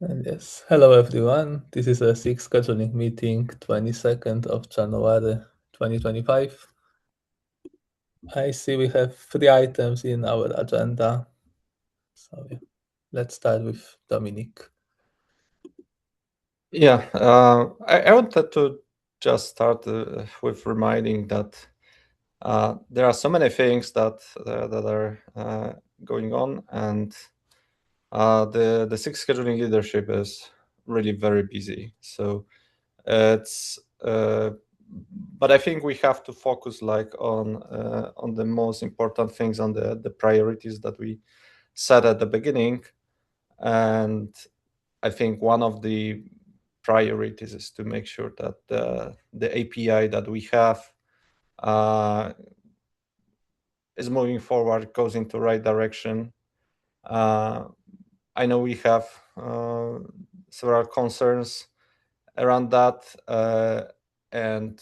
And yes, hello everyone. This is a SIG Scheduling Meeting, 22nd of January 2025. I see we have 3 items in our agenda. So let's start with Dominic. Yeah, I wanted to just start with reminding that there are so many things that are going on, and the SIG scheduling leadership is really very busy. So it's but I think we have to focus on the most important things, on the priorities that we set at the beginning. And I think one of the priorities is to make sure that the API that we have uh, is moving forward, goes into the right direction. I know we have several concerns around that, and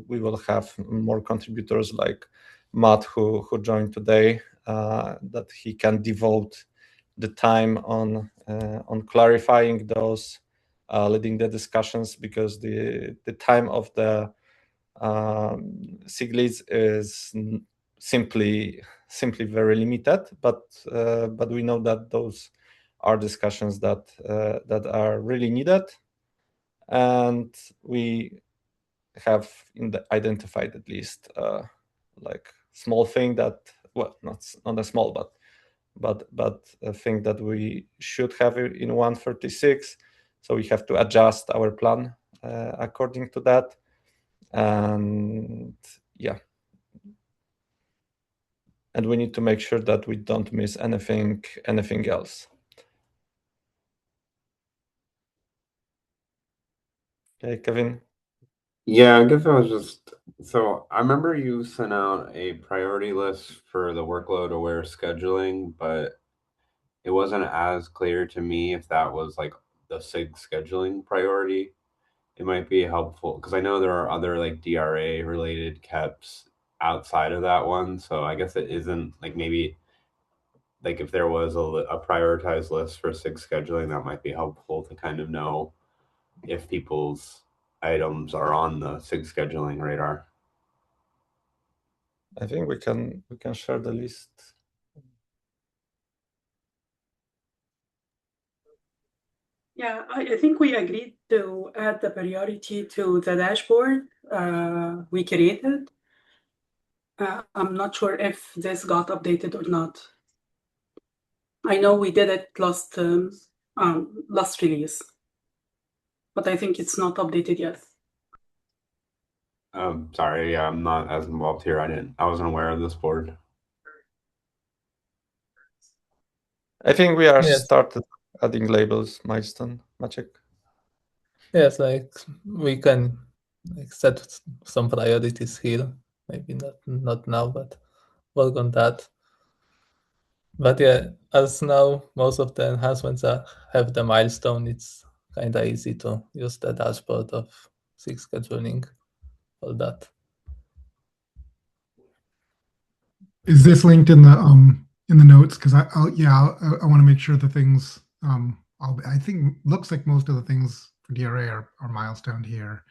we will have more contributors like Matt, who joined today, that he can devote the time on clarifying those, leading the discussions, because the time of the SIG leads is simply very limited. But we know that those are discussions that are really needed, and we have identified at least like small thing that, well, not a small, but a thing that we should have in 136. So we have to adjust our plan according to that. And yeah, and we need to make sure that we don't miss anything else. Okay, Kevin. Yeah, I guess I was just so I remember you sent out a priority list for the workload aware scheduling, but it wasn't as clear to me if that was like the SIG scheduling priority. It might be helpful because I know there are other like DRA related KEPs outside of that one. So I guess it isn't like maybe like if there was a prioritized list for SIG scheduling, that might be helpful to kind of know if people's items are on the SIG scheduling radar. I think we can share the list. Yeah, I think we agreed to add the priority to the dashboard we created. I'm not sure if this got updated or not. I know we did it last release, but I think it's not updated yet. Sorry, yeah, I'm not as involved here. I wasn't aware of this board. I think we are Yes. started adding labels, Maciek. Yes, like we can set some priorities here. Maybe not now, but work on that. But yeah, as now most of the enhancements have the milestone, it's kind of easy to use the dashboard of SIG scheduling for that. Is this linked in the notes? Because I want to make sure the things I think looks like most of the things for DRA are milestone here.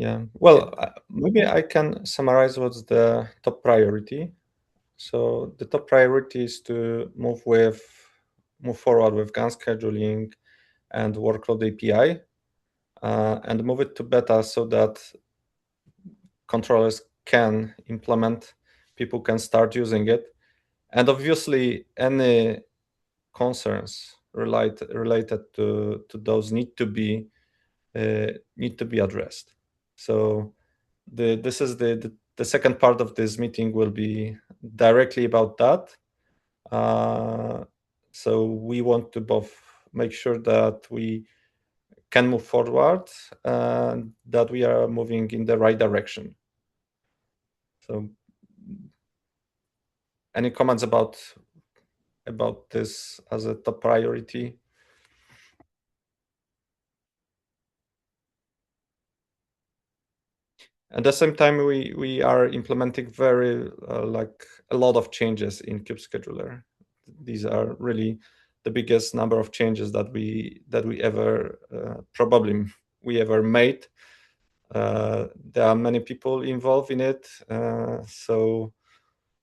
Yeah, well, maybe I can summarize what's the top priority. So the top priority is to move forward with GAN scheduling and workload API, and move it to beta so that controllers can implement, people can start using it, and obviously any concerns related to those need to be addressed. So this is the second part of this meeting will be directly about that. So we want to both make sure that we can move forward and that we are moving in the right direction. So any comments about this as a top priority? At the same time, we are implementing very like a lot of changes in Kube Scheduler. these are really the biggest number of changes that we ever probably we ever made. There are many people involved in it, so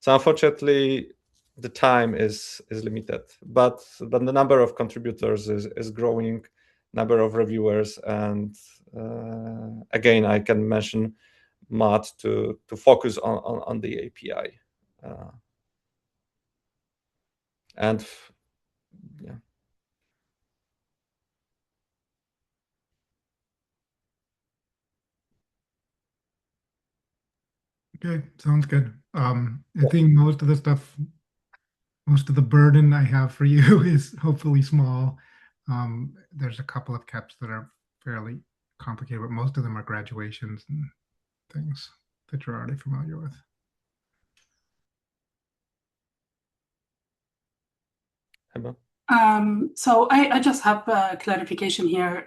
unfortunately the time is limited, but the number of contributors is growing, number of reviewers, and again I can mention Matt to focus on the API, and yeah. Okay, sounds good. I think most of the burden I have for you is hopefully small. There's a couple of caps that are fairly complicated, but most of them are graduations and things that you're already familiar with. So I just have a clarification here.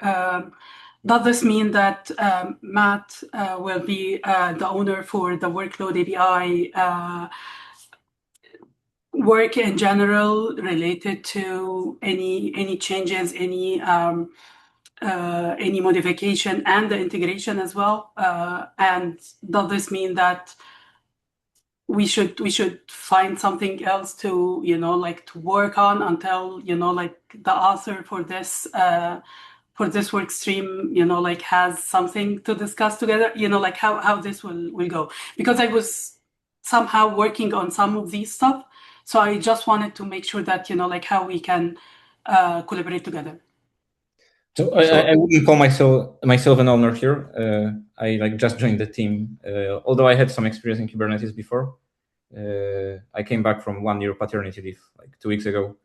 Does this mean that Matt will be the owner for the workload API work in general related to any changes, any modification, and the integration as well? And does this mean that we should find something else to to work on until the author for this work stream has something to discuss together, how this will go? Because I was somehow working on some of these stuff, so I just wanted to make sure that how we can collaborate together. So I wouldn't call myself an owner here. I just joined the team, although I had some experience in Kubernetes before. I came back from 1 year paternity leave 2 weeks ago,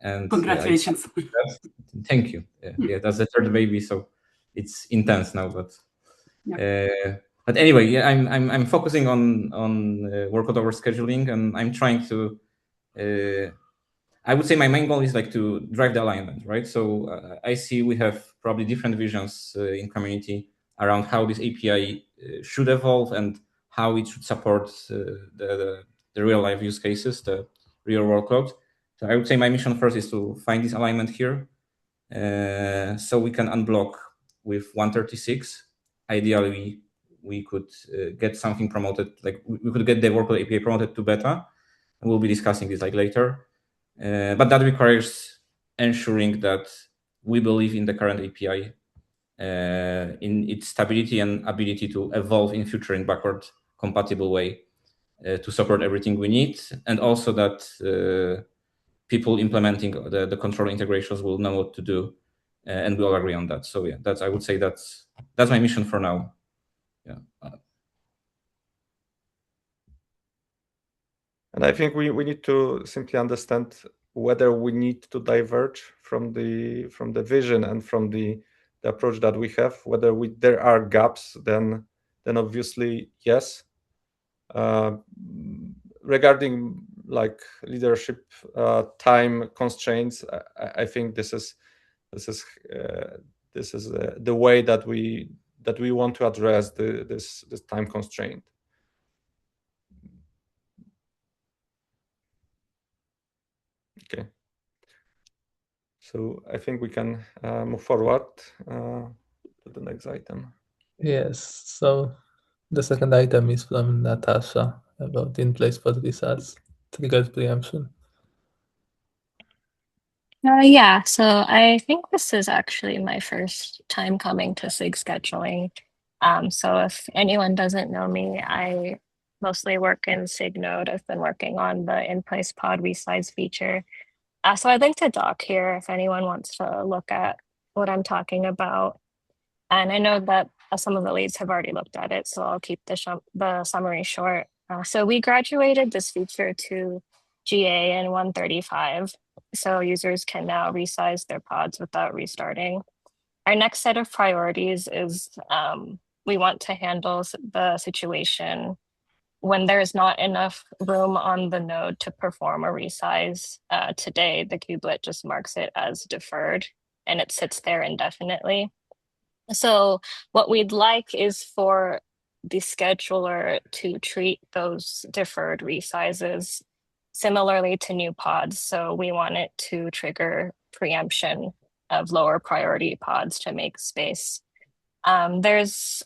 and congratulations. Thank you. Yeah, that's the third baby, so it's intense now. But but anyway, yeah, I'm focusing on workload over scheduling, and I'm trying to. I would say my main goal is to drive the alignment, right? So I see we have probably different visions in community around how this API should evolve and how it should support the real life use cases, the real workload. So I would say my mission first is to find this alignment here, so we can unblock with 136. Ideally, we could get something promoted, we could get the workload API promoted to beta. And we'll be discussing this later. But that requires ensuring that we believe in the current API, in its stability and ability to evolve in future in backward compatible way to support everything we need, and also that people implementing the control integrations will know what to do, and we all agree on that. So yeah, I would say that's my mission for now. Yeah. And I think we need to simply understand whether we need to diverge from the vision and from the approach that we have. Whether there are gaps, then obviously yes. Regarding leadership time constraints, I think this is the way that we want to address this time constraint. Okay. So I think we can move forward to the next item. Yes. So the second item is from Natasha about in-place pod results triggered preemption. Yeah, so I think this is actually my first time coming to SIG scheduling. So if anyone doesn't know me, I mostly work in SIG Node. I've been working on the in-place pod resize feature. So I'd like to doc here if anyone wants to look at what I'm talking about. And I know that some of the leads have already looked at it, so I'll keep the summary short. So we graduated this feature to GA in 135, so users can now resize their pods without restarting. Our next set of priorities is we want to handle the situation when there's not enough room on the node to perform a resize. Today, the kubelet just marks it as deferred, and it sits there indefinitely. So what we'd like is for the scheduler to treat those deferred resizes similarly to new pods. So we want it to trigger preemption of lower priority pods to make space. There's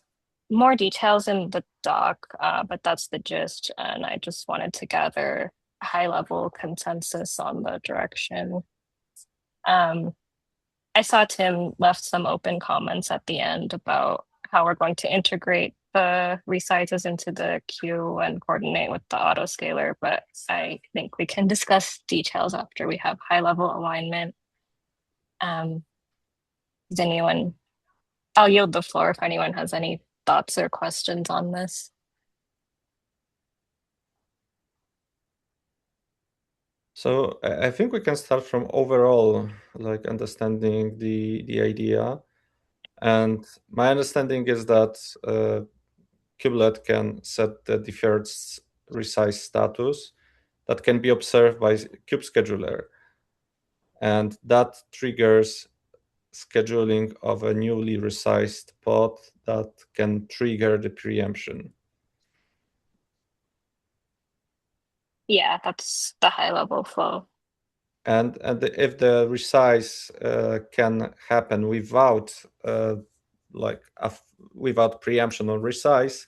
more details in the doc, but that's the gist. And I just wanted to gather high level consensus on the direction. I saw Tim left some open comments at the end about how we're going to integrate the resizes into the queue and coordinate with the autoscaler, but I think we can discuss details after we have high level alignment. Does anyone, I'll yield the floor if anyone has any thoughts or questions on this. So I think we can start from overall, like understanding the idea. And my understanding is that kubelet can set the deferred resize status that can be observed by kube scheduler. And that triggers scheduling of a newly resized pod that can trigger the preemption. Yeah, that's the high level flow. And if the resize can happen without without preemption on resize,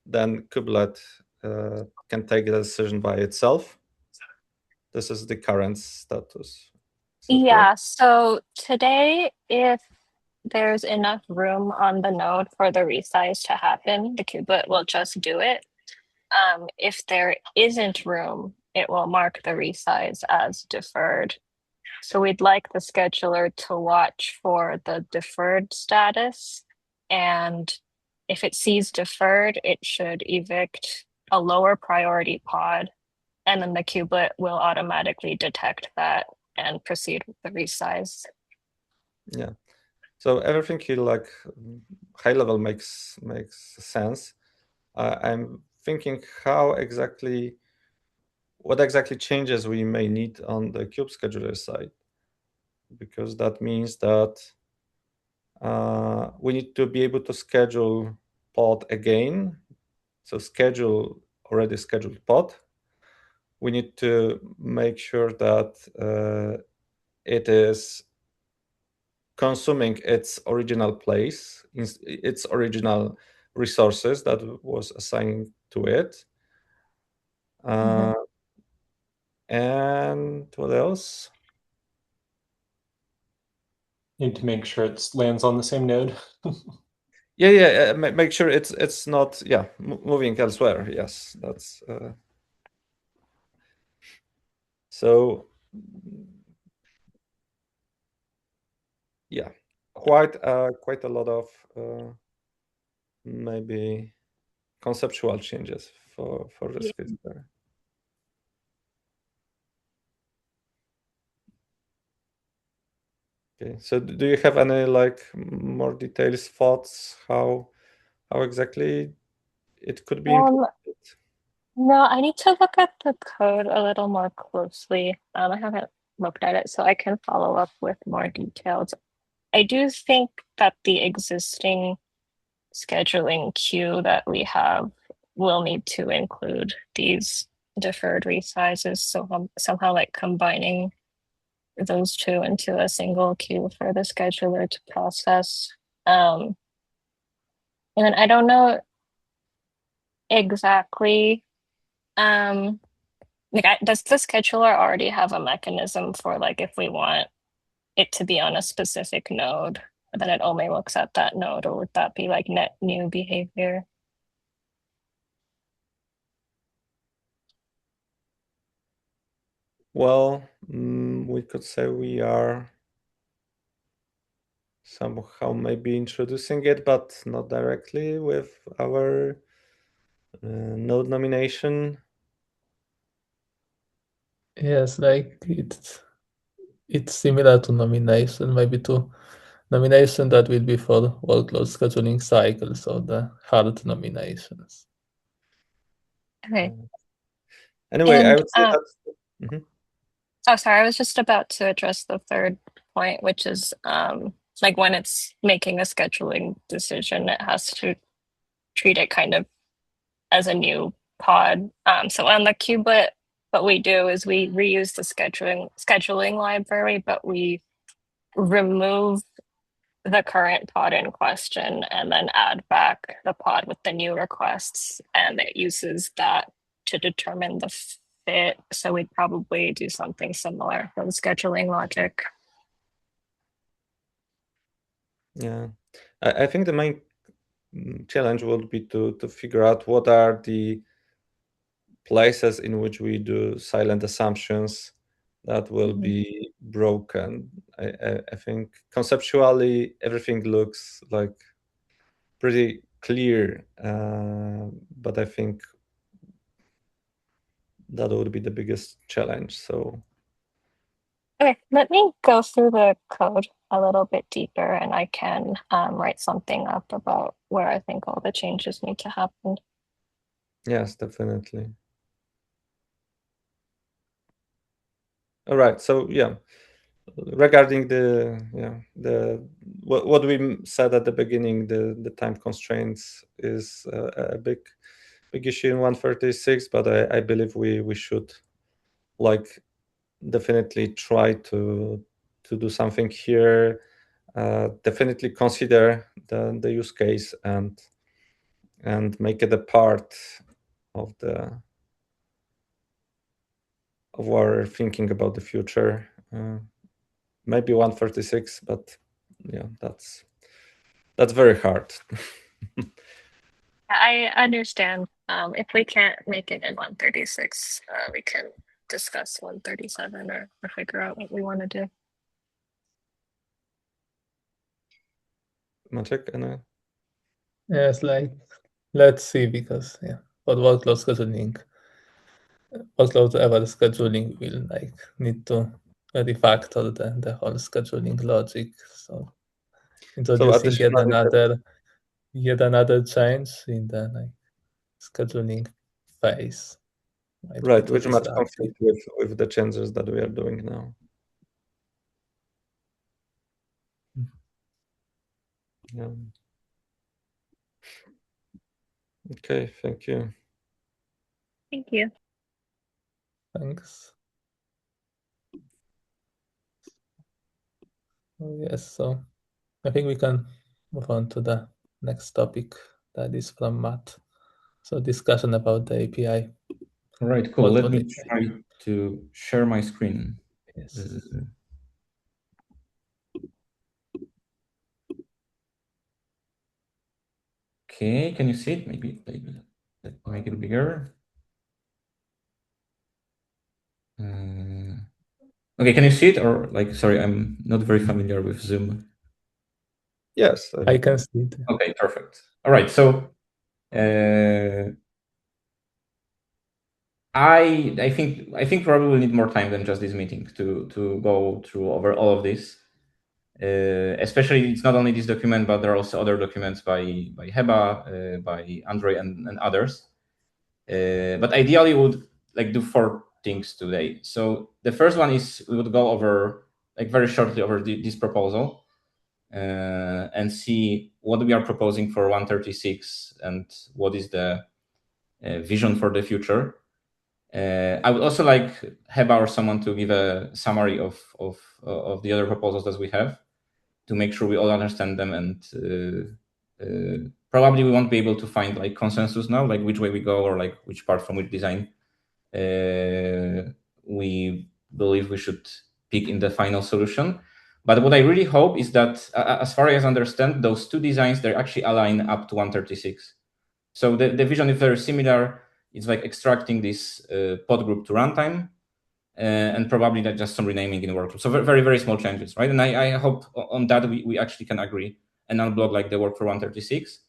then kubelet can take the decision by itself. This is the current status. Yeah, so today, if there's enough room on the node for the resize to happen, the kubelet will just do it. If there isn't room, it will mark the resize as deferred. So we'd like the scheduler to watch for the deferred status. And if it sees deferred, it should evict a lower priority pod. And then the kubelet will automatically detect that and proceed with the resize. Yeah. So everything here, like high level, makes sense. I'm thinking what exactly changes we may need on the kube scheduler side, because that means that we need to be able to schedule pod again. So schedule already scheduled pod. We need to make sure that it is consuming its original place, its original resources that was assigned to it. And what else? Need to make sure it lands on the same node. Yeah. Make sure it's not moving elsewhere. Yes, that's so. Yeah, quite a lot of maybe conceptual changes for this scheduler. Okay, so do you have any like more details, thoughts how exactly it could be implemented? No, I need to look at the code a little more closely. I haven't looked at it, so I can follow up with more details. I do think that the existing scheduling queue that we have will need to include these deferred resizes. So somehow like combining those two into a single queue for the scheduler to process. And then I don't know exactly, does the scheduler already have a mechanism for like if we want it to be on a specific node, then it only looks at that node, or would that be like net new behavior? Well, we could say we are somehow maybe introducing it, but not directly with our node nomination. Yes, like it's similar to nomination, maybe to nomination that will be for workload scheduling cycles, so the hard nominations. Okay. Anyway, I And, would say that. Oh, sorry, I was just about to address the third point, which is like when it's making a scheduling decision, it has to treat it kind of as a new pod. So on the kubelet, what we do is we reuse the scheduling library, but we remove the current pod in question and then add back the pod with the new requests, and it uses that to determine the fit. So we'd probably do something similar for the scheduling logic. Yeah, I think the main challenge would be to figure out what are the places in which we do silent assumptions that will be broken. I think conceptually everything looks like pretty clear, but I think that would be the biggest challenge. So Okay, let me go through the code a little bit deeper, and I can write something up about where I think all the changes need to happen. yes, definitely. All right. So yeah, regarding the what we said at the beginning, the time constraints is a big issue in 136, but I believe we should like definitely try to do something here. Definitely consider the use case and make it a part of our thinking about the future. Maybe 136, but yeah, that's very hard. I understand. If we can't make it in 136, we can discuss 137 or figure out what we want to do. Maciek, any? Yes, like let's see, because for workload scheduling, workload ever scheduling will like need to refactor the whole scheduling logic. So introducing additionally, yet another change in the like scheduling phase might be right, too which might disruptive. conflict with the changes that we are doing now. Yeah. Okay, thank you. Thank you. Thanks. Yes, so I think we can move on to the next topic that is from Matt. So discussion about the API. All right, cool. Let Workload me API. try to share my screen. Yes. Okay, can you see it? Maybe let me make it bigger. Okay, can you see it? Or like, sorry, I'm not very familiar with Zoom. Yes, I can see it. Okay, perfect. All right, so I think probably we'll need more time than just this meeting to go through over all of this. Especially, it's not only this document, but there are also other documents by Heba, by Andre, and others. But ideally, we would like do 4 things today. So the first one is we would go over like very shortly over this proposal and see what we are proposing for 136 and what is the vision for the future. I would also like Heba or someone to give a summary of the other proposals that we have to make sure we all understand them, and probably we won't be able to find like consensus now, like which way we go or like which part from which design we believe we should pick in the final solution. But what I really hope is that, as far as I understand, those 2 designs, they actually align up to 136. So the vision is very similar. It's like extracting this pod group to runtime, and probably that just some renaming in the workflow. So very, very small changes, right? And I hope on that we actually can agree and unblock like the work for 136.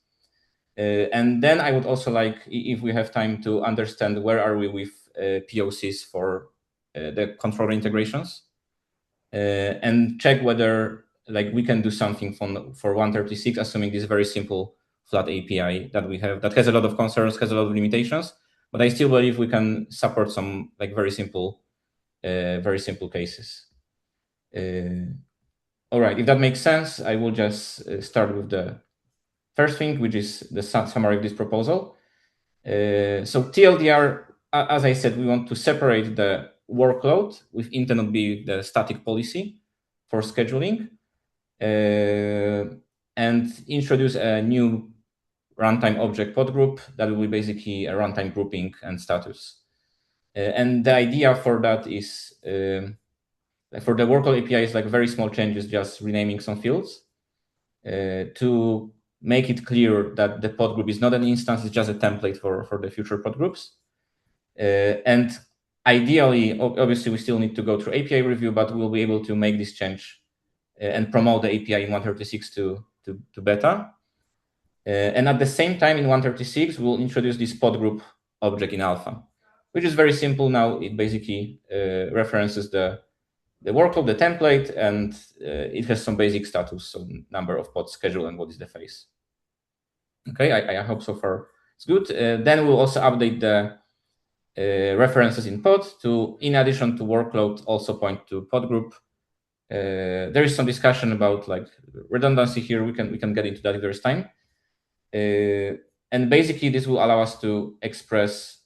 And then I would also like, if we have time, to understand where are we with POCs for the controller integrations, and check whether like we can do something for 136, assuming this very simple flat API that we have that has a lot of concerns, has a lot of limitations, but I still believe we can support some like very simple cases. All right, if that makes sense, I will just start with the first thing, which is the summary of this proposal. So TLDR as I said, we want to separate the workload with intent to be the static policy for scheduling, and introduce a new runtime object pod group that will be basically a runtime grouping and status. And the idea for that is, for the workload API, is like very small changes, just renaming some fields to make it clear that the pod group is not an instance, it's just a template for the future pod groups. And ideally, obviously, we still need to go through API review, but we'll be able to make this change and promote the API in 136 to beta. And at the same time, in 136, we'll introduce this pod group object in alpha, which is very simple now. It basically references the workload, the template, and it has some basic status, so number of pods, schedule, and what is the phase. Okay, I hope so far it's good. Then we'll also update the references in pod to, in addition to workload, also point to pod group. There is some discussion about like redundancy here. We can get into that if there's time. And basically, this will allow us to express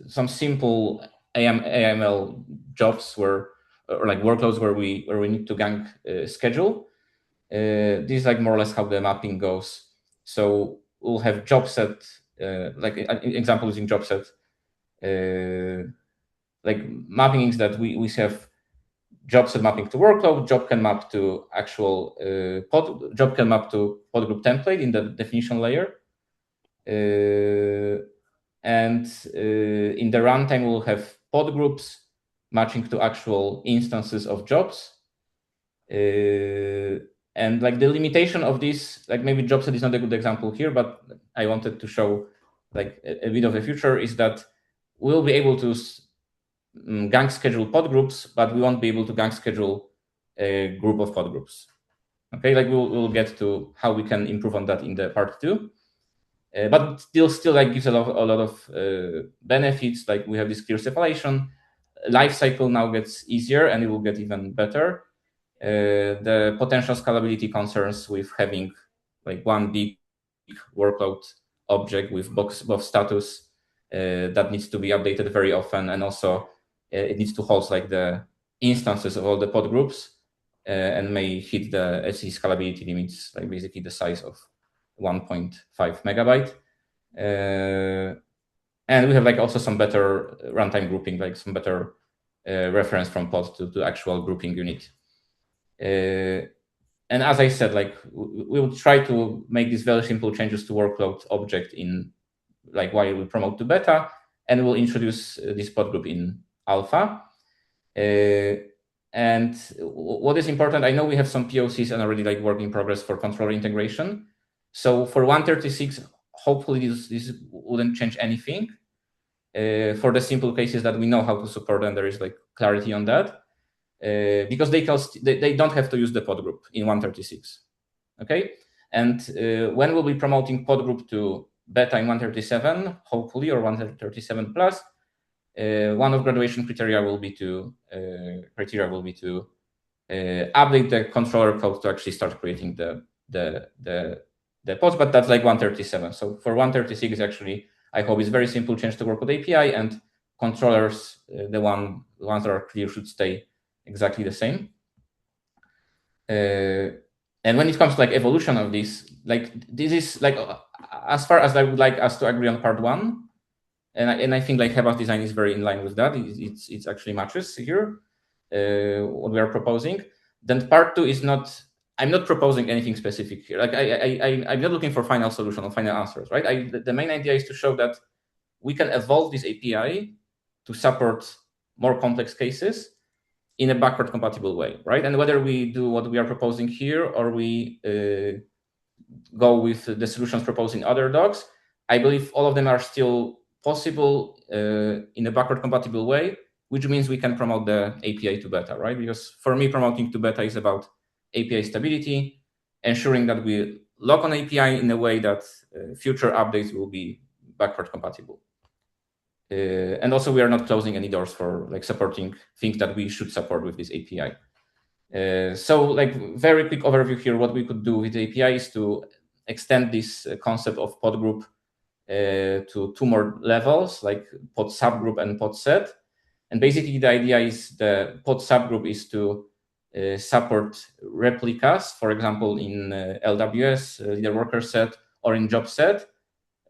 some simple AML jobs or like workloads where we need to gang schedule. This is like more or less how the mapping goes. So we'll have job set, like an example using job set, like mappings that we have job set mapping to workload, job can map to actual pod, job can map to pod group template in the definition layer. And in the runtime, we'll have pod groups matching to actual instances of jobs. And like the limitation of this, like maybe job set is not a good example here, but I wanted to show like a bit of a future is that we'll be able to gang schedule pod groups, but we won't be able to gang schedule a group of pod groups. Okay, like we'll get to how we can improve on that in the part 2. But still like gives a lot of benefits. Like we have this clear separation. Lifecycle now gets easier and it will get even better. The potential scalability concerns with having like one big workload object with box status that needs to be updated very often, and also it needs to host like the instances of all the pod groups and may hit the SE scalability limits, like basically the size of 1.5 megabyte. And we have like also some better runtime grouping, like some better reference from pod to actual grouping unit. And as I said, like we will try to make these very simple changes to workload object in like while we promote to beta, and we'll introduce this pod group in alpha. And what is important, I know we have some POCs and already like work in progress for controller integration. So for 136, hopefully this wouldn't change anything. For the simple cases that we know how to support, and there is like clarity on that. Because they don't have to use the pod group in 136. Okay, and when we'll be promoting pod group to beta in 137, hopefully, or 137 plus, one of graduation criteria will be to update the controller code to actually start creating the pods, but that's like 137. So for 136, actually, I hope it's very simple change to work with API, and controllers, the ones that are clear, should stay exactly the same. And when it comes to like evolution of this, like this is like as far as I would like us to agree on part 1, and I think like Heba's design is very in line with that. It's actually matches here what we are proposing. Then part 2 is not. I'm not proposing anything specific here. Like I'm not looking for final solution or final answers, right? The main idea is to show that we can evolve this API to support more complex cases in a backward compatible way, right? And whether we do what we are proposing here or we go with the solutions proposed in other docs, I believe all of them are still possible in a backward compatible way, which means we can promote the API to beta, right? Because for me, promoting to beta is about API stability, ensuring that we lock on API in a way that future updates will be backward compatible. And also, we are not closing any doors for like supporting things that we should support with this API. So like very quick overview here, what we could do with the API is to extend this concept of pod group to two more levels, like pod subgroup and pod set. And basically the idea is the pod subgroup is to support replicas, for example, in LWS, leader worker set, or in job set,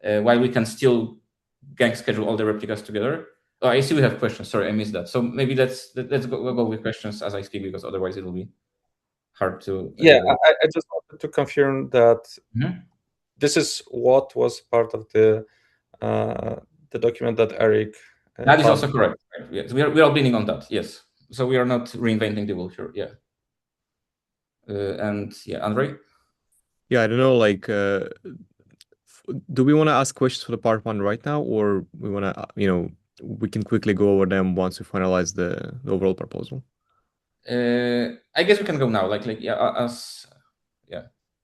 while we can still gang schedule all the replicas together. Oh, I see we have questions. Sorry, I missed that. So maybe let's go with questions as I speak, because otherwise it will be hard to. Yeah, I just wanted to confirm that this is what was part of the document that Eric. That is also correct. Right? Yes, we are building on that. Yes, so we are not reinventing the wheel here. Yeah. And yeah, Andre. Yeah, I don't know. Like, do we want to ask questions for the part one right now, or we want to, we can quickly go over them once we finalize the overall proposal? I guess we can go now. Yeah.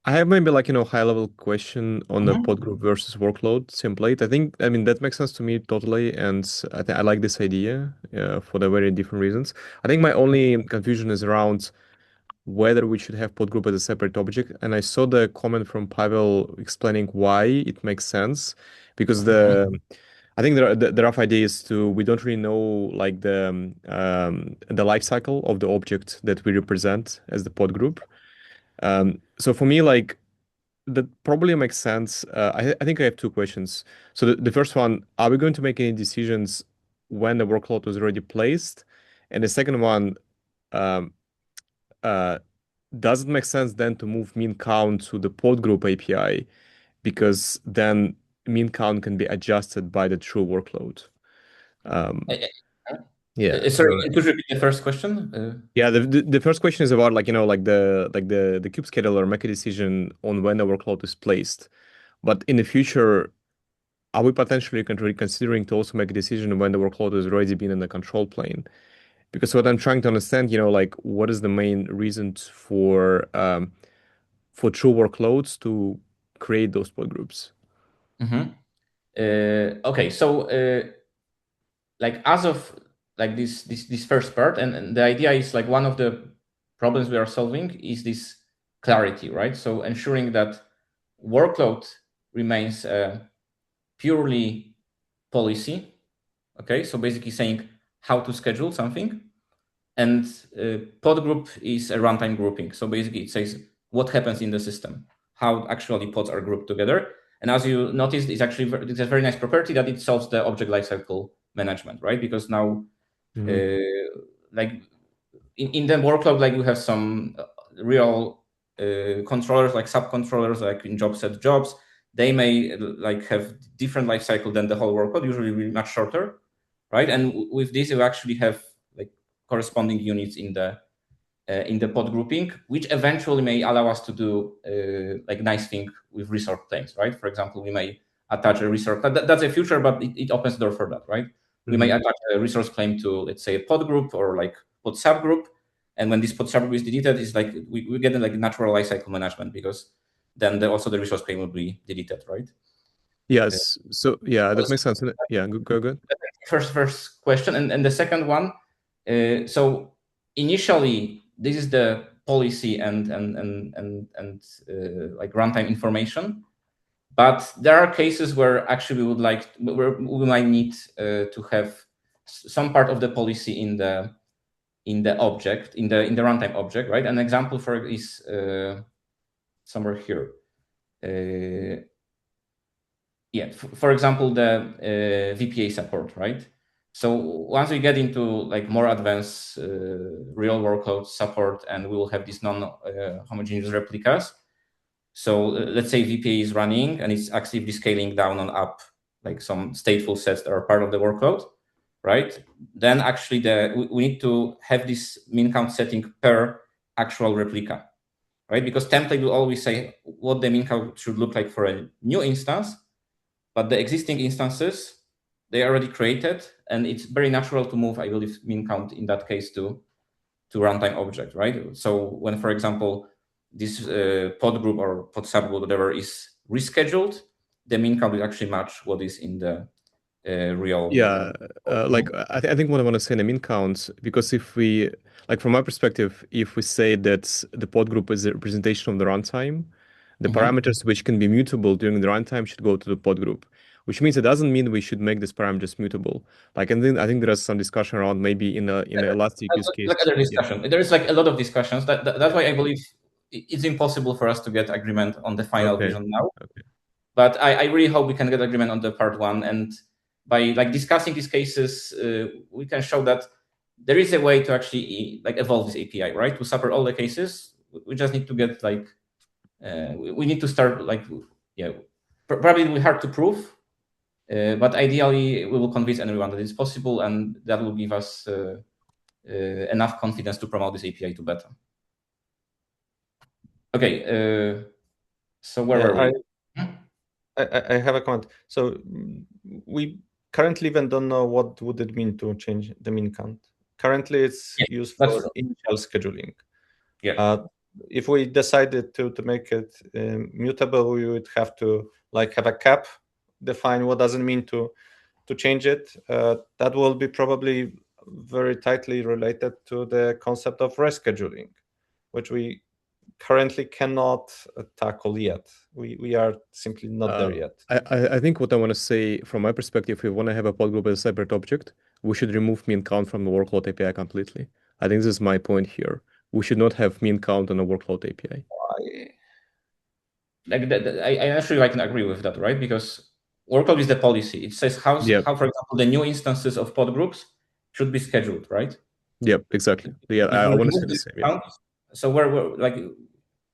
I have maybe high level question on the pod group versus workload template. I mean that makes sense to me totally, and I like this idea for the very different reasons. I think my only confusion is around whether we should have pod group as a separate object. And I saw the comment from Pavel explaining why it makes sense, because I think the rough idea is we don't really know like the life cycle of the object that we represent as the pod group. So for me, like that probably makes sense. I think I have two questions. So the first one, are we going to make any decisions when the workload was already placed? And the second one, um, does it make sense then to move min count to the pod group API, because then min count can be adjusted by the true workload? Yeah. Sorry, could you repeat the first question? Yeah, the first question is about like the kube scheduler make a decision on when the workload is placed, but in the future, are we potentially considering to also make a decision when the workload has already been in the control plane? Because what I'm trying to understand, like what is the main reason for true workloads to create those pod groups? Okay, so like as of like this first part, and the idea is like one of the problems we are solving is this clarity, right? So ensuring that workload remains purely policy. Okay, so basically saying how to schedule something, and pod group is a runtime grouping. So basically it says what happens in the system, how actually pods are grouped together. And as you noticed, it's a very nice property that it solves the object lifecycle management, right? Because now, like in the workload, like we have some real controllers, like subcontrollers, like in job set jobs. They may like have different lifecycle than the whole workload, usually really much shorter, right? And with this, you actually have like corresponding units in the pod grouping, which eventually may allow us to do like nice thing with resource claims, right? For example, we may attach a resource. That's a future, but it opens the door for that, right? We may attach a resource claim to, let's say, a pod group or like pod subgroup, and when this pod subgroup is deleted, it's like we get like natural lifecycle management, because then also the resource claim will be deleted, right? Yes. So yeah, that makes sense. Yeah, go. First question, and the second one. So initially, this is the policy and like runtime information, but there are cases where actually we might need to have some part of the policy in the object, in the runtime object, right? An example for it is somewhere here. Yeah, for example, the VPA support, right? So once we get into like more advanced real workload support, and we will have these non-homogeneous replicas. So let's say VPA is running and it's actively scaling down and up like some stateful sets that are part of the workload, right? Then actually we need to have this min count setting per actual replica, right? Because template will always say what the min count should look like for a new instance, but the existing instances, they are already created, and it's very natural to move, I believe, min count in that case to runtime object, right? So when, for example, this pod group or pod subgroup, whatever, is rescheduled, the min count will actually match what is in the real. Yeah, like I think what I want to say in the min count, because if we, like from my perspective, if we say that the pod group is a representation of the runtime, the parameters which can be mutable during the runtime should go to the pod group. which means it doesn't mean we should make this parameter mutable. Like, and then I think there is some discussion around maybe in a elastic use case. Like other discussion. Yeah. There is like a lot of discussions. That's why I believe it's impossible for us to get agreement on the final vision now. Okay. But I really hope we can get agreement on the part one, and by like discussing these cases, we can show that there is a way to actually like evolve this API, right? To support all the cases. We just need to get like we need to start like probably it'll be hard to prove, but ideally we will convince everyone that it's possible, and that will give us enough confidence to promote this API to beta. Okay, so where were we? I have a comment. So we currently even don't know what would it mean to change the min count. Currently, it's used for initial scheduling. Yeah. If we decided to make it mutable, we would have to like have a cap, define what does it mean to change it. That will be probably very tightly related to the concept of rescheduling, which we currently cannot tackle yet. We are simply not there yet. I think what I want to say from my perspective, if we want to have a pod group as a separate object, we should remove min count from the workload API completely. I think this is my point here. We should not have min count on a workload API. Like I actually can agree with that, right? Because workload is the policy. It says how, for example, the new instances of pod groups should be scheduled, right? Yep, exactly. Yeah, I want to say the same. Yeah. So we're like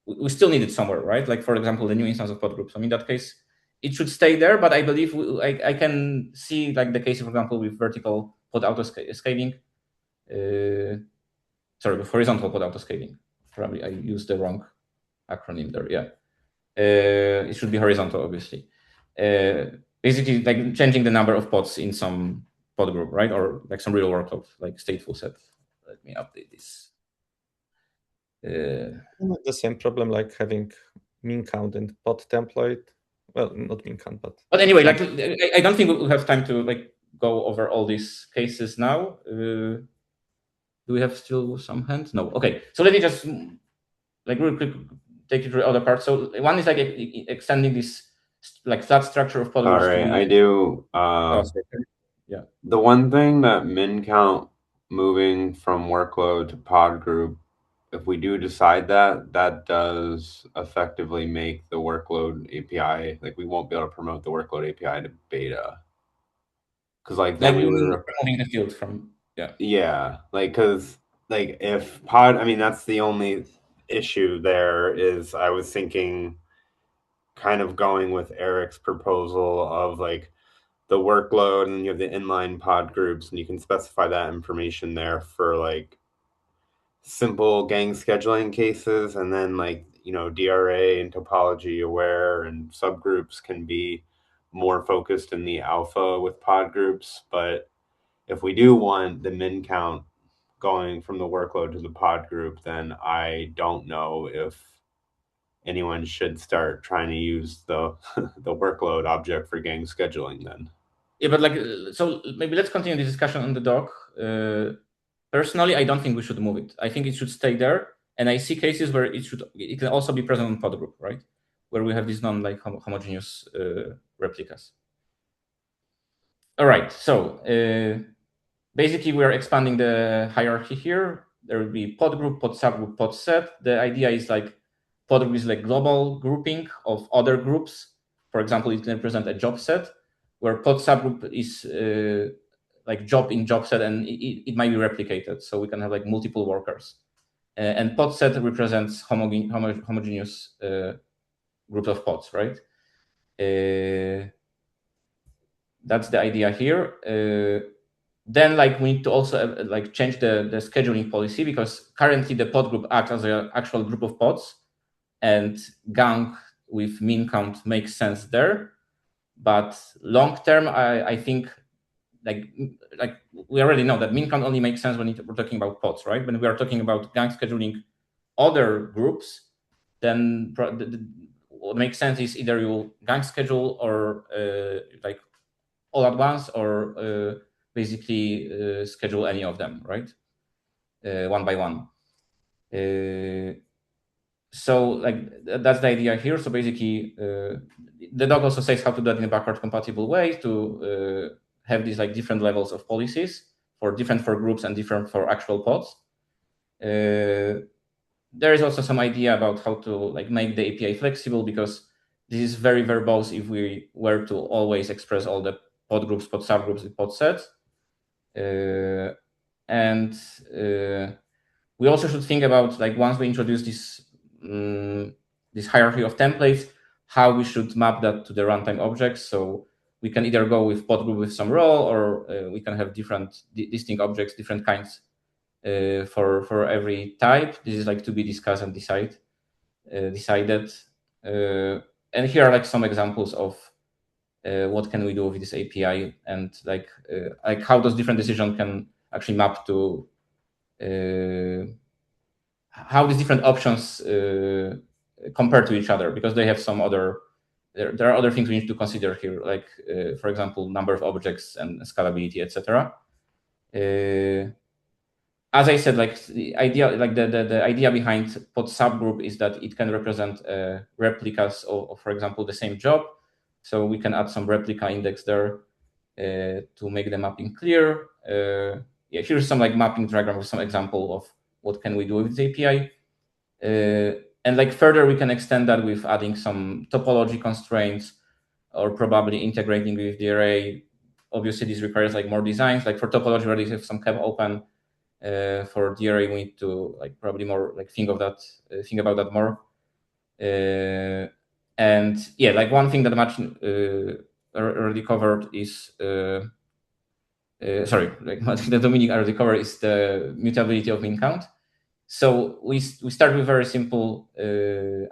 we still need it somewhere, right? Like for example, the new instance of pod groups. I mean, in that case, it should stay there. But I believe I can see like the case, for example, with vertical pod auto scaling. Sorry, with horizontal pod auto scaling. Probably I used the wrong acronym there. Yeah. It should be horizontal, obviously. Basically, like changing the number of pods in some pod group, right? Or like some real workload, like stateful set. Let me update this. The same problem like having min count and pod template. Well, not min count, but. But anyway, like I don't think we'll have time to like go over all these cases now. Do we have still some hands? No. Okay, so let me just like real quick take you through the other parts. So one is like extending this like flat structure of pod groups. All right, I do. Yeah. The one thing that min count moving from workload to pod group, if we do decide that, that does effectively make the workload API, like we won't be able to promote the workload API to beta. Because like then we were removing the field from like because like if pod, I mean that's the only issue there is I was thinking kind of going with Eric's proposal of like the workload and you have the inline pod groups and you can specify that information there for like simple gang scheduling cases, and then like DRA and topology aware and subgroups can be more focused in the alpha with pod groups. But if we do want the min count going from the workload to the pod group, then I don't know if anyone should start trying to use the the workload object for gang scheduling then. Yeah, but like, so maybe let's continue the discussion on the doc. Personally, I don't think we should move it. I think it should stay there. And I see cases where it can also be present on pod group, right? Where we have these non homogeneous replicas. All right, so basically we are expanding the hierarchy here. There will be pod group, pod subgroup, pod set. The idea is like pod group is like global grouping of other groups. For example, it can represent a job set, where pod subgroup is like job in job set, and it might be replicated. So we can have like multiple workers. And pod set represents homogeneous group of pods, right? That's the idea here. Then like we need to also like change the scheduling policy, because currently the pod group acts as an actual group of pods, and gang with min count makes sense there. But long term, I think like we already know that min count only makes sense when we're talking about pods, right? When we are talking about gang scheduling other groups, then what makes sense is either you gang schedule or like all at once, or basically schedule any of them, right? One by one. so like that's the idea here. So basically, the doc also says how to do that in a backward compatible way to have these like different levels of policies for different for groups and different for actual pods. There is also some idea about how to like make the API flexible, because this is very verbose if we were to always express all the pod groups, pod subgroups, and pod sets. And we also should think about, like, once we introduce this hierarchy of templates, how we should map that to the runtime objects. So we can either go with pod group with some role, or we can have different distinct objects, different kinds for every type. This is like to be discussed and decided. And here are like some examples of what can we do with this API, and like how those different decisions can actually map to how these different options compare to each other, because they have some other there are other things we need to consider here, like for example, number of objects and scalability, etc. As I said, like the idea, like the idea behind pod subgroup is that it can represent replicas of, for example, the same job. So we can add some replica index there to make the mapping clear. Yeah, here's some like mapping diagram with some example of what can we do with the API. And like further, we can extend that with adding some topology constraints, or probably integrating with the array. Obviously, this requires like more designs. Like for topology, we already have some cap open. For the array, we need to like probably more like think about that more. And yeah, like one thing that much already covered is sorry, like that Dominic already covered is the mutability of min count. So we start with very simple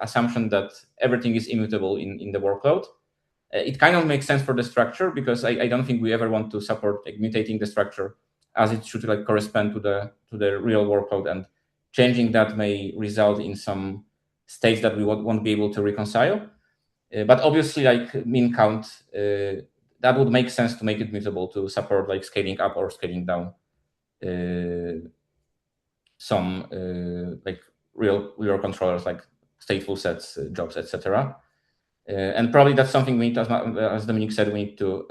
assumption that everything is immutable in the workload. It kind of makes sense for the structure, because I don't think we ever want to support like mutating the structure, as it should like correspond to the real workload, and changing that may result in some states that we won't be able to reconcile. But obviously, like min count, that would make sense to make it mutable, to support like scaling up or scaling down some like real controllers, like stateful sets, jobs, etc. And probably that's something we need, as Dominic said, we need to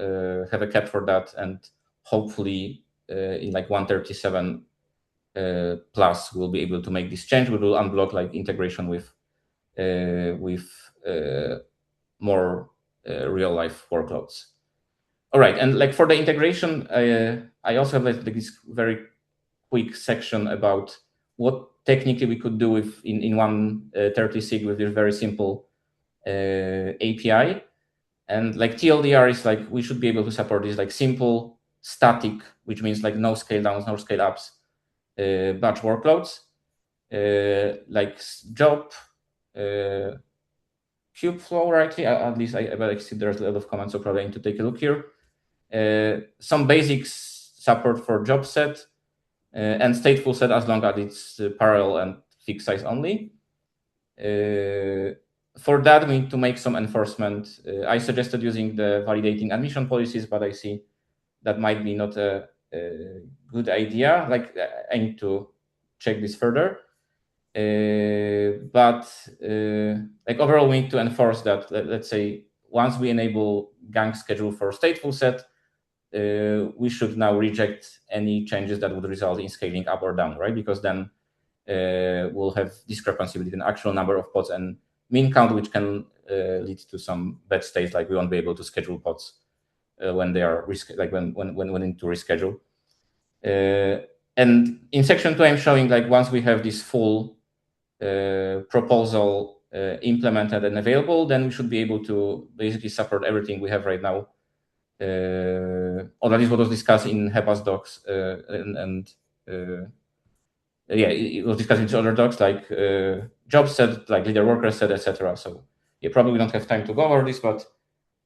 have a cap for that, and hopefully in like 137 plus we'll be able to make this change. We will unblock like integration with more real life workloads. All right, and like for the integration, I also have like this very quick section about what technically we could do with in 130 SIG with this very simple API. And like TLDR is like, we should be able to support this like simple static, which means like no scale downs, no scale ups, batch workloads, like job, Kubeflow, right? At least I see there's a lot of comments, so probably I need to take a look here. Some basics support for job set and stateful set, as long as it's parallel and fixed size only. For that, we need to make some enforcement. I suggested using the validating admission policies, but I see that might be not a good idea. Like I need to check this further. But like overall, we need to enforce that. Let's say once we enable gang schedule for stateful set, we should now reject any changes that would result in scaling up or down, right? Because then we'll have discrepancy between the actual number of pods and min count, which can lead to some bad states, like we won't be able to schedule pods when they are like when we need to reschedule. And in section 2, I'm showing like once we have this full proposal implemented and available, then we should be able to basically support everything we have right now. Or that is what was discussed in HEPA's docs, and yeah, it was discussed in other docs, like job set, like leader worker set, etc. So yeah, probably we don't have time to go over this, but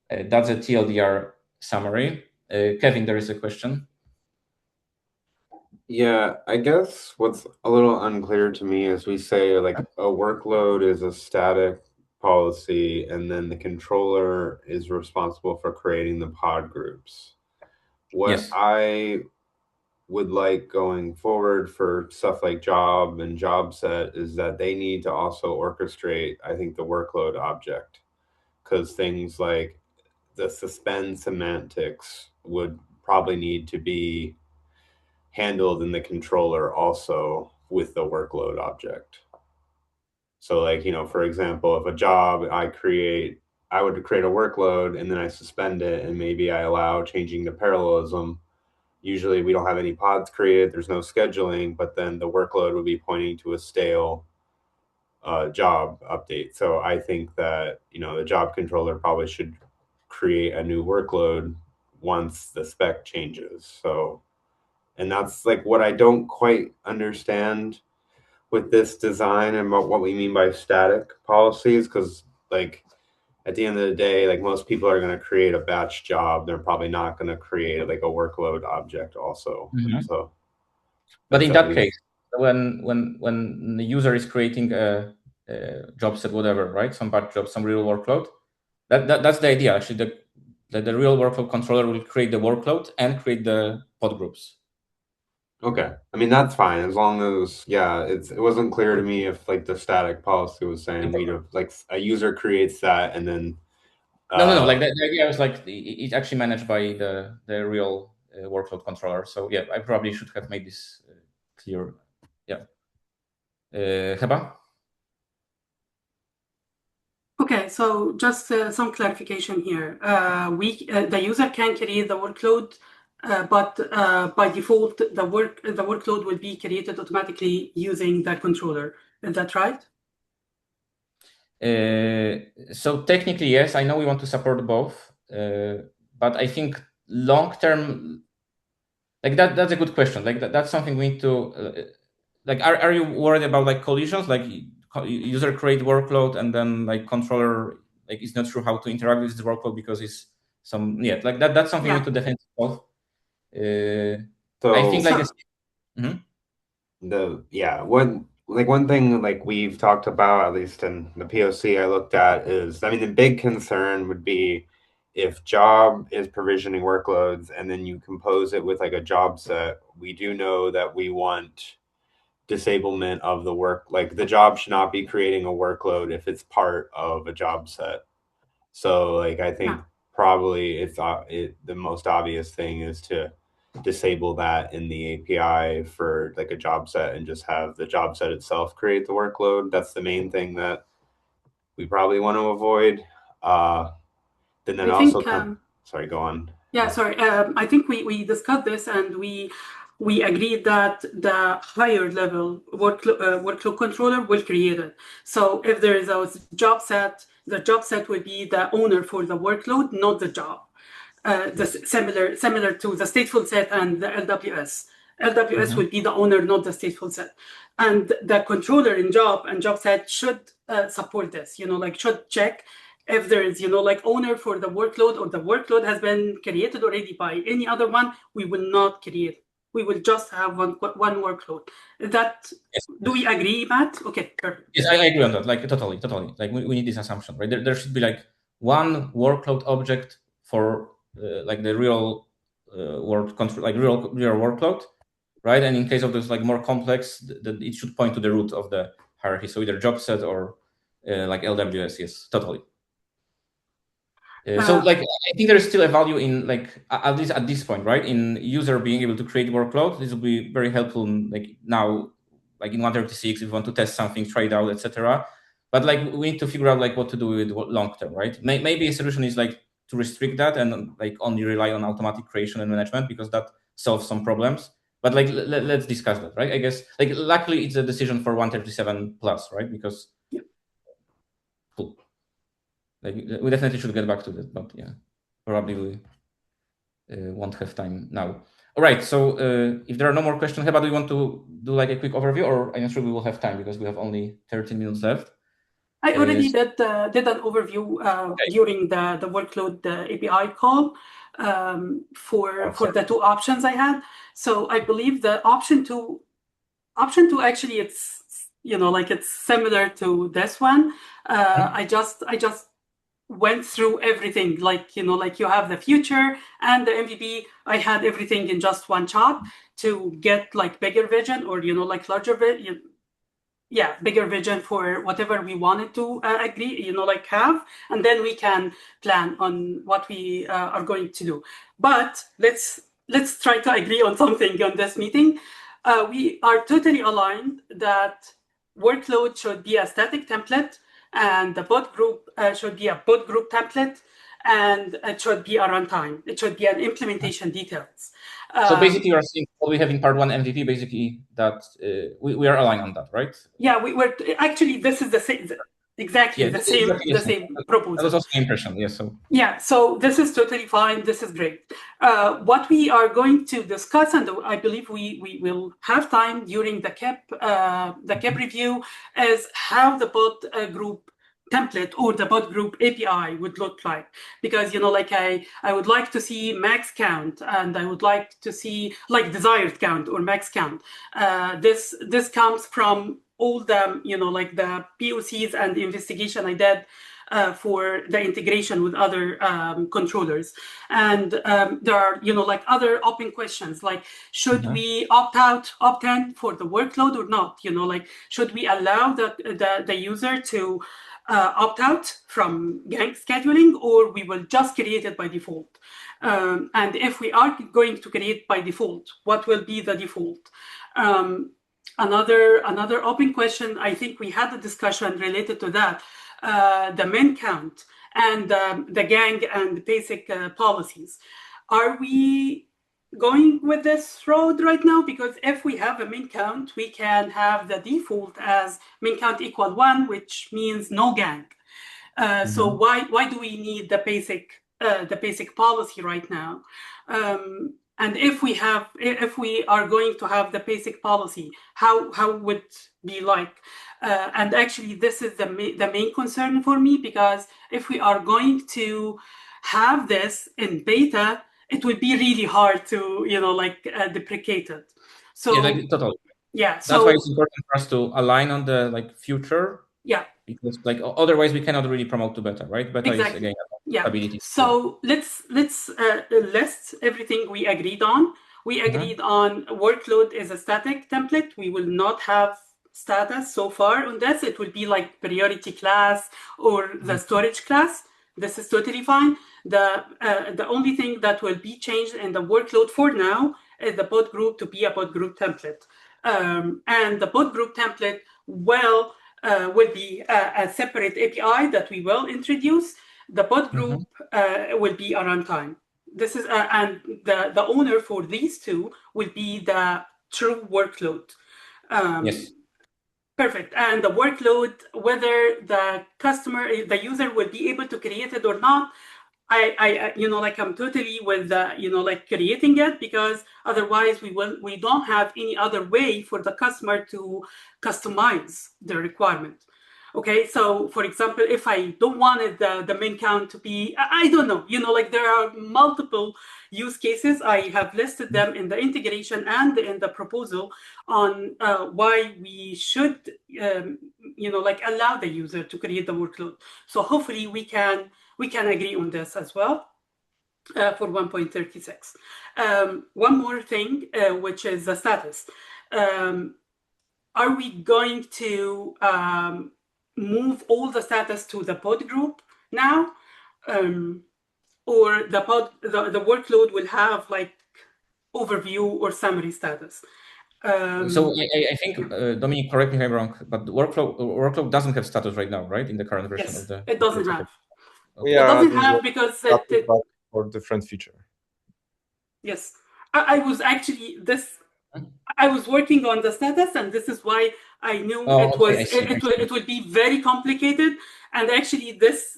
that's a TLDR summary. Kevin, there is a question. Yeah, I guess what's a little unclear to me is we say like a workload is a static policy, and then the controller is responsible for creating the pod groups. What Yes. I would like going forward for stuff like job and job set is that they need to also orchestrate, I think, the workload object, because things like the suspend semantics would probably need to be handled in the controller also with the workload object. So like, for example, if a job I would create a workload and then I suspend it and maybe I allow changing the parallelism. Usually we don't have any pods created, there's no scheduling, but then the workload would be pointing to a stale job update. So I think that, the job controller probably should create a new workload once the spec changes. So, and that's like what I don't quite understand with this design and what we mean by static policies, because like at the end of the day, like most people are going to create a batch job, they're probably not going to create like a workload object also. And so but in that's that at least case, when the user is creating a job set, whatever, right, some batch job, some real workload, that's the idea actually. The real workload controller will create the workload and create the pod groups. okay. I mean, that's fine as long as, it wasn't clear to me if like the static policy was saying we'd have like a user creates that and then. No. Like the idea was like it's actually managed by the real workload controller. So yeah, I probably should have made this clear. Yeah. Heba? Okay, so just some clarification here. The user can create the workload, but by default, the workload will be created automatically using the controller. Is that right? So technically, yes. I know we want to support both, but I think long term, like that's a good question. Like that's something we need to. Like, are you worried about like collisions, like user create workload and then like controller like is not sure how to interact with this workload because it's like that's something we need to definitely solve. I think like one thing like we've talked about, at least in the POC I looked at, is, I mean, the big concern would be if job is provisioning workloads and then you compose it with like a job set. We do know that we want disablement of the work, like the job should not be creating a workload if it's part of a job set. So like I think probably the most obvious thing is to disable that in the API for like a job set and just have the job set itself create the workload. That's the main thing that we probably want to avoid. Then I also think, sorry, go on. Yeah, sorry. I think we discussed this and we agreed that the higher level workload controller will create it. So if there is a job set, the job set will be the owner for the workload, not the job. Similar to the stateful set and the LWS. LWS will be the owner, not the stateful set. And the controller in job and job set should support this, like should check if there is, like owner for the workload or the workload has been created already by any other one, we will not create. We will just have one workload. Do we agree, Matt? Okay, perfect. Yes, I agree on that. Like totally. Like we need this assumption, right? There should be like one workload object for like the real work control, like real workload, right? And in case of this like more complex, it should point to the root of the hierarchy. So either job set or like LWS. Yes, totally. So like I think there is still a value in like at least at this point, right? In user being able to create workload, this will be very helpful. Like now, like in 136, if we want to test something, try it out, etc. But like we need to figure out like what to do with long term, right? Maybe a solution is like to restrict that and like only rely on automatic creation and management because that solves some problems. But like let's discuss that, right? I guess like luckily it's a decision for 137 plus, right? Because cool. Like we definitely should get back to that, but yeah, probably we won't have time now. All right, so if there are no more questions, Heba, do you want to do like a quick overview, or I'm not sure we will have time because we have only 13 minutes left. I already did an overview during the workload API call for the two options I had. So I believe the option two actually it's like it's similar to this one. I just went through everything, like, like you have the future and the MVP. I had everything in just one shot to get like bigger vision, or, like larger vision. Yeah, bigger vision for whatever we wanted to agree, like have, and then we can plan on what we are going to do. But let's try to agree on something on this meeting. We are totally aligned that workload should be a static template, and the pod group should be a pod group template, and it should be a runtime. It should be an implementation details. So basically, you're saying what we have in part 1 MVP, basically that we are aligned on that, right? Yeah, we're actually, this is the same, exactly the same proposal. That was also the impression, yes. So yeah, so this is totally fine. This is great. What we are going to discuss, and I believe we will have time during the CAP review, is how the pod group template or the pod group API would look like. Because, like I would like to see max count, and I would like to see like desired count or max count. This comes from all the, like the POCs and the investigation I did for the integration with other controllers. And there are, like other open questions, like should we opt out, opt in for the workload or not? Like should we allow the user to opt out from gang scheduling, or we will just create it by default? And if we are going to create by default, what will be the default? Another open question, I think we had a discussion related to that, the min count and the gang and basic policies. Are we going with this road right now? Because if we have a min count, we can have the default as min count equal 1, which means no gang. So why do we need the basic policy right now? And if we are going to have the basic policy, how would it be like? And actually, this is the main concern for me, because if we are going to have this in beta, it would be really hard to deprecate it. So yeah, totally. Yeah, that's why it's important for us to align on the future. Yeah, because otherwise we cannot really promote to beta, right? Beta is again stability. So let's list everything we agreed on. We agreed on workload is a static template. We will not have status so far on this. It will be like priority class or the storage class. This is totally fine. The only thing that will be changed in the workload for now is the pod group to be a pod group template. And the pod group template will be a separate API that we will introduce. The pod group will be a runtime. This is and the owner for these two will be the true workload. Yes. Perfect. And the workload, whether the user will be able to create it or not, I'm totally with creating it, because otherwise we don't have any other way for the customer to customize the requirement. Okay, so for example, if I don't want the min count to be, I don't know, there are multiple use cases. I have listed them in the integration and in the proposal on why we should, allow the user to create the workload. So hopefully we can agree on this as well for 1.36. One more thing, which is the status. Are we going to move all the status to the pod group now, or the workload will have like overview or summary status? So I think, Dominic, correct me if I'm wrong, but the workload doesn't have status right now, right? In the current version of the... It doesn't have. Okay. It doesn't have because for different feature. Yes, I was actually I was working on the status, and this is why I knew it would be very complicated. And actually, this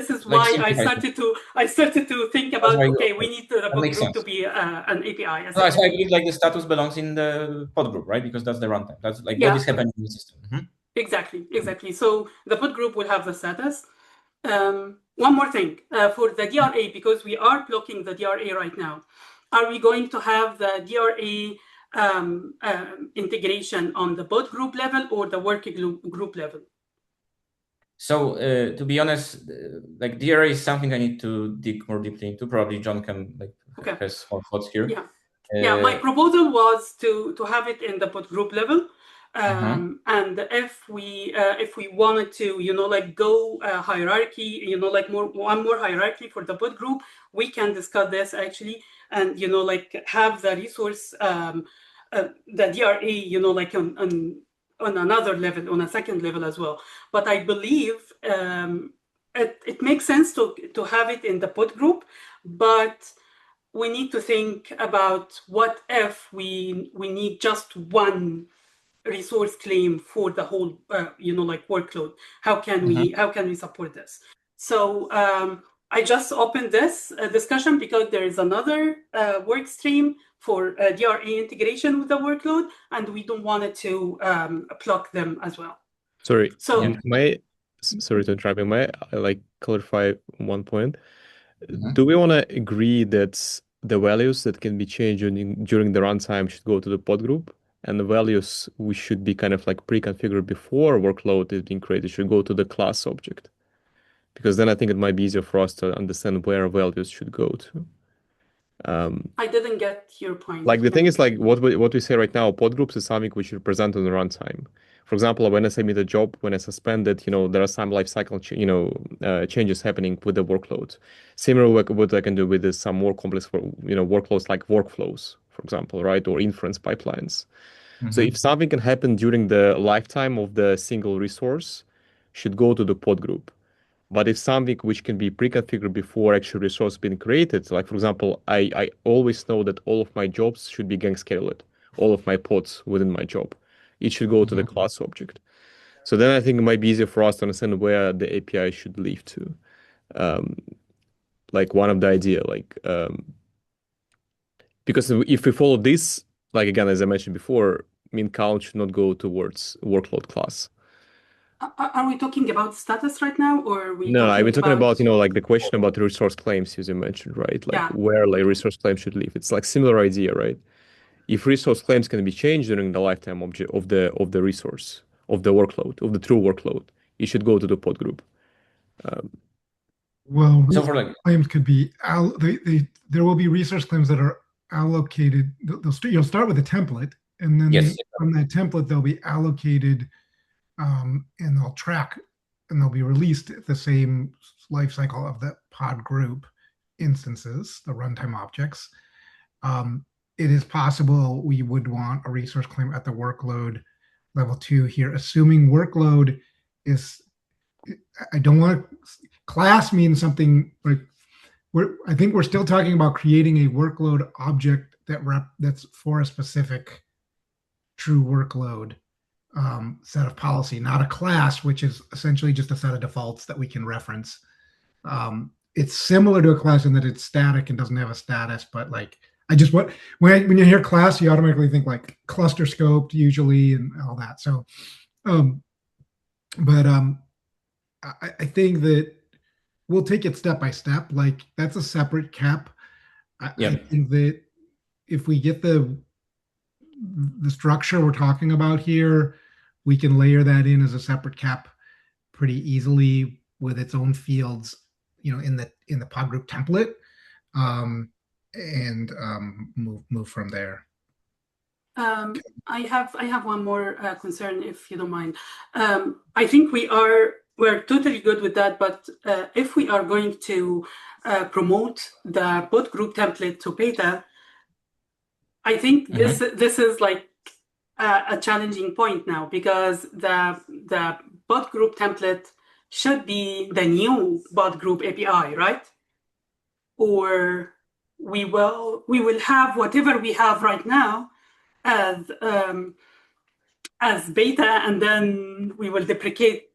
is why I started to think about, okay, we need the pod group to be an API. So I believe the status belongs in the pod group, right? Because that's the runtime. That's what is happening in the system. Exactly. So the pod group will have the status. One more thing for the DRA, because we are blocking the DRA right now. Are we going to have the DRA integration on the pod group level or the working group level? So to be honest, like DRA is something I need to dig more deeply into. Probably John can has more thoughts here. Yeah, my proposal was to have it in the podgroup level. And if we wanted to, like go hierarchy, like one more hierarchy for the podgroup, we can discuss this actually, and like have the resource, the DRA, like on another level, on a second level as well. But I believe it makes sense to have it in the podgroup, but we need to think about what if we need just one resource claim for the whole like workload. How can we support this? So I just opened this discussion because there is another work stream for DRA integration with the workload, and we don't want it to pluck them as well. Sorry. So Sorry to interrupt. May I clarify one point? Do we want to agree that the values that can be changed during the runtime should go to the pod group, and the values we should be kind of like pre-configured before workload is being created should go to the class object? Because then I think it might be easier for us to understand where values should go to. I didn't get your point. Like the thing is, like what we say right now, pod groups is something we should present on the runtime. For example, when I submit a job, when I suspend it, there are some lifecycle changes happening with the workload. Similar what I can do with some more complex workloads like workflows, for example, right, or inference pipelines. So if something can happen during the lifetime of the single resource, should go to the pod group. But if something which can be pre-configured before actual resource being created, like for example, I always know that all of my jobs should be gang scheduled, all of my pods within my job. It should go to the class object. So then I think it might be easier for us to understand where the API should leave to. Like one of the idea, because if we follow this, like again, as I mentioned before, min count should not go towards workload class. Are we talking about status right now, or are we? No, I've been talking about like the question about resource claims, as you mentioned, right? Like where like resource claims should live. It's like similar idea, right? If resource claims can be changed during the lifetime of the resource, of the workload, of the true workload, it should go to the pod group. Well, so for like claims could be there will be resource claims that are allocated. You'll start with a template, and then from that template they'll be allocated. And they'll track and they'll be released at the same life cycle of the pod group instances, the runtime objects. It is possible we would want a resource claim at the workload level 2 here, assuming workload is, I don't want class means something like, I think we're still talking about creating a workload object that's for a specific true workload set of policy, not a class, which is essentially just a set of defaults that we can reference. It's similar to a class in that it's static and doesn't have a status, but like when you hear class, you automatically think like cluster scoped usually and all that. So, I think that we'll take it step by step. Like that's a separate cap. I think that if we get the structure we're talking about here, we can layer that in as a separate cap pretty easily with its own fields, in the pod group template, and move from there. I have one more concern, if you don't mind. I think we're totally good with that, but if we are going to promote the pod group template to beta, I think this is like a challenging point now, because the bot group template should be the new bot group API, right? Or we will have whatever we have right now as beta, and then we will deprecate.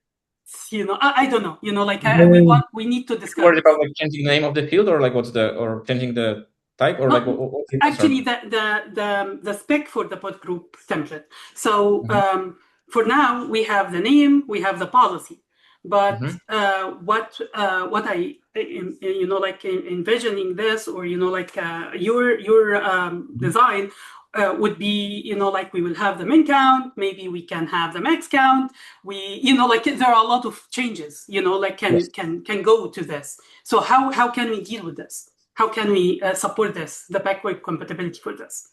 I don't know. We need to discuss. Worried about like changing the name of the field, or like or changing the type, or like what's the actually the spec for the pod group template. So for now we have the name, we have the policy, But what I like envisioning this, or like your design would be, like we will have the min count, maybe we can have the max count. We, like there are a lot of changes, like can go to this. So how can we deal with this? How can we support this, the backward compatibility for this?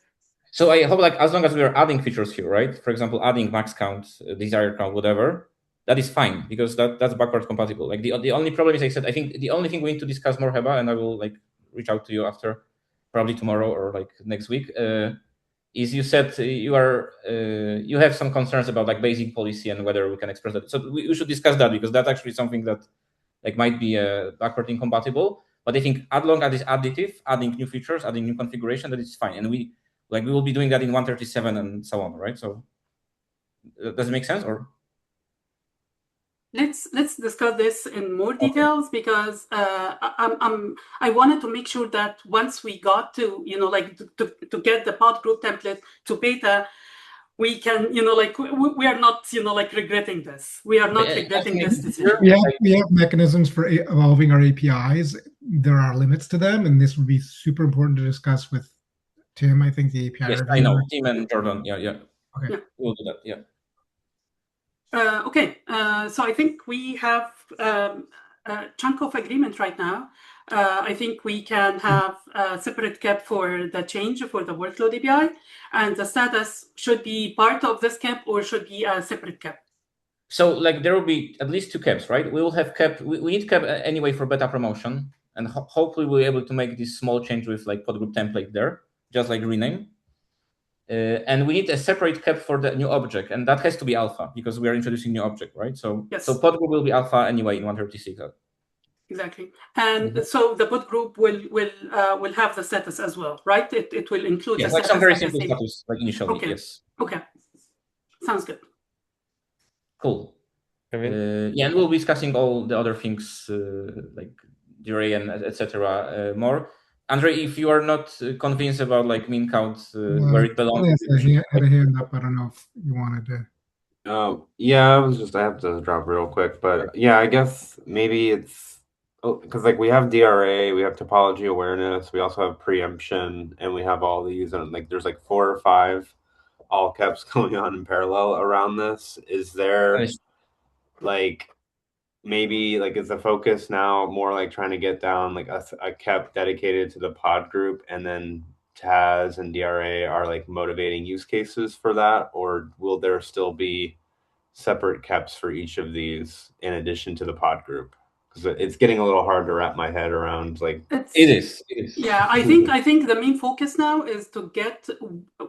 So I hope, like, as long as we are adding features here, right? For example, adding max count, desired count, whatever, that is fine, because that's backward compatible. Like the only problem is, I said, I think the only thing we need to discuss more, Heba, and I will like reach out to you after, probably tomorrow or like next week, is you said you have some concerns about like basic policy and whether we can express that. So we should discuss that, because that's actually something that like might be backward incompatible. But I think as long as it's additive, adding new features, adding new configuration, that is fine. And we will be doing that in 137 and so on, right? So does it make sense? Or let's discuss this in more details, because I wanted to make sure that once we got to like to get the pod group template to beta, we can like we are not like regretting this. We are not regretting this decision. We have mechanisms for evolving our APIs. There are limits to them, and this would be super important to discuss with Tim. I think the API. Yes, I know Tim and Jordan. Yeah. Okay, yeah. We'll do that. Yeah. Okay, so I think we have a chunk of agreement right now. I think we can have a separate cap for the change for the workload API, and the status should be part of this cap or should be a separate cap. So like there will be at least two caps, right? We will have cap. We need cap anyway for beta promotion, and hopefully we'll be able to make this small change with like pod group template there, just like rename. And we need a separate cap for the new object, and that has to be alpha, because we are introducing new object, right? So yes. So pod group will be alpha anyway in 136. Exactly, and so the pod group will have the status as well, right? It will include the like status. Some very simple status, like initially. Okay. Yes. Okay. Sounds good. Cool. Yeah, and we'll be discussing all the other things like DRA and etc. More. Andre, if you are not convinced about like min count where it belongs, I had a hand up. I don't know if you wanted to. Yeah, I have to drop real quick, but yeah, I guess maybe it's because like we have DRA, we have topology awareness, we also have preemption, and we have all these, and like there's like 4 or 5 all caps going on in parallel around this. Is there like maybe like is the focus now more like trying to get down like a cap dedicated to the pod group, and then TAS and DRA are like motivating use cases for that, or will there still be separate caps for each of these in addition to the pod group? Because it's getting a little hard to wrap my head around. Like it is. Yeah, I think the main focus now is to get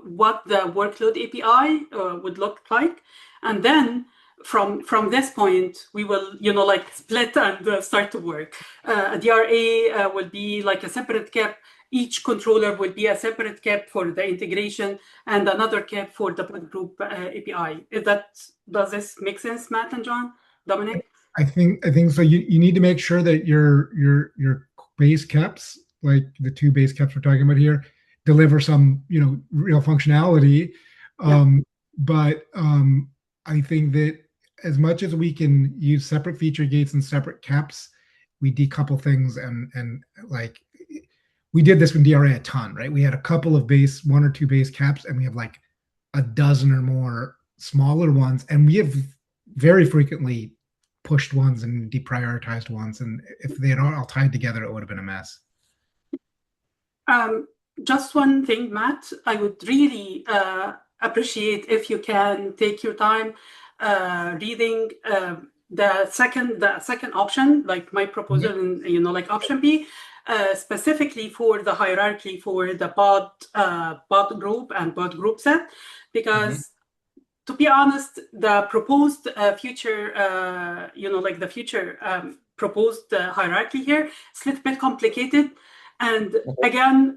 what the workload API would look like, and then from this point we will like split and start to work. DRA will be like a separate cap. Each controller will be a separate cap for the integration, and another cap for the pod group API. Does this make sense, Matt and John? Dominic? I think so. You need to make sure that your base caps, like the 2 base caps we're talking about here, deliver some real functionality. But I think that as much as we can use separate feature gates and separate caps, we decouple things, and like we did this with DRA a ton, right? We had a couple of 1 or 2 base caps, and we have like a dozen or more smaller ones, and we have very frequently pushed ones and deprioritized ones, and if they had all tied together, it would have been a mess. Just one thing, Matt, I would really appreciate if you can take your time reading the second option, like my proposal, in like option B, specifically for the hierarchy for the pod group and pod group set, because to be honest, the proposed future, like the future proposed hierarchy here is a little bit complicated. And again,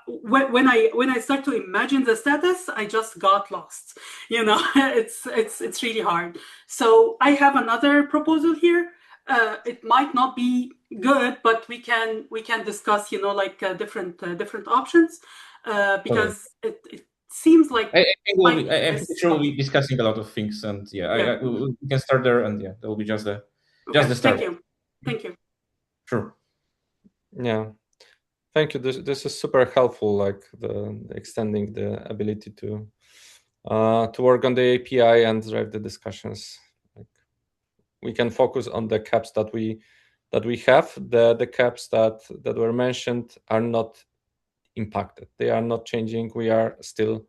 when I start to imagine the status, I just got lost. It's really hard. So I have another proposal here. It might not be good, but we can discuss, like different options, because it seems like I think we'll be discussing a lot of things, and we can start there, and there will be just Just the start. Thank you. Thank you. Sure. Yeah. Thank you. This is super helpful, like the extending the ability to work on the API and drive the discussions. Like, we can focus on the caps that we have. The caps that were mentioned are not impacted. They are not changing. We are still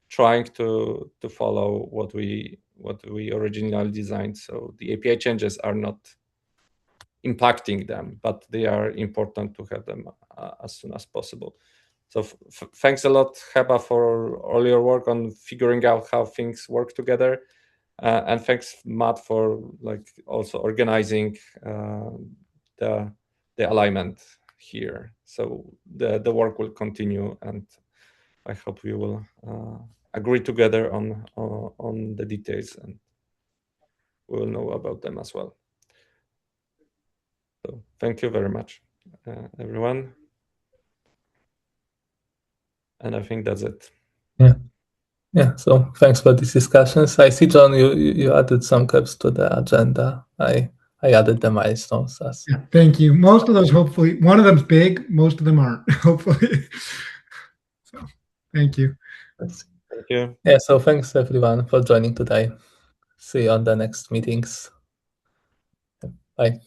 trying to follow what we originally designed. So the API changes are not impacting them, but they are important to have them as soon as possible. So thanks a lot, Heba, for all your work on figuring out how things work together, and thanks, Matt, for like also organizing the alignment here. So the work will continue, and I hope we will agree together on the details, and we will know about them as well. So thank you very much, everyone. And I think that's it. Yeah. Yeah. So thanks for these discussions. I see, John, you added some caps to the agenda. I added the milestones as. Yeah, thank you. Most of those, hopefully, one of them's big. Most of them aren't, hopefully. So, thank you. Thank you. Yeah. So thanks everyone for joining today. See you on the next meetings. Bye.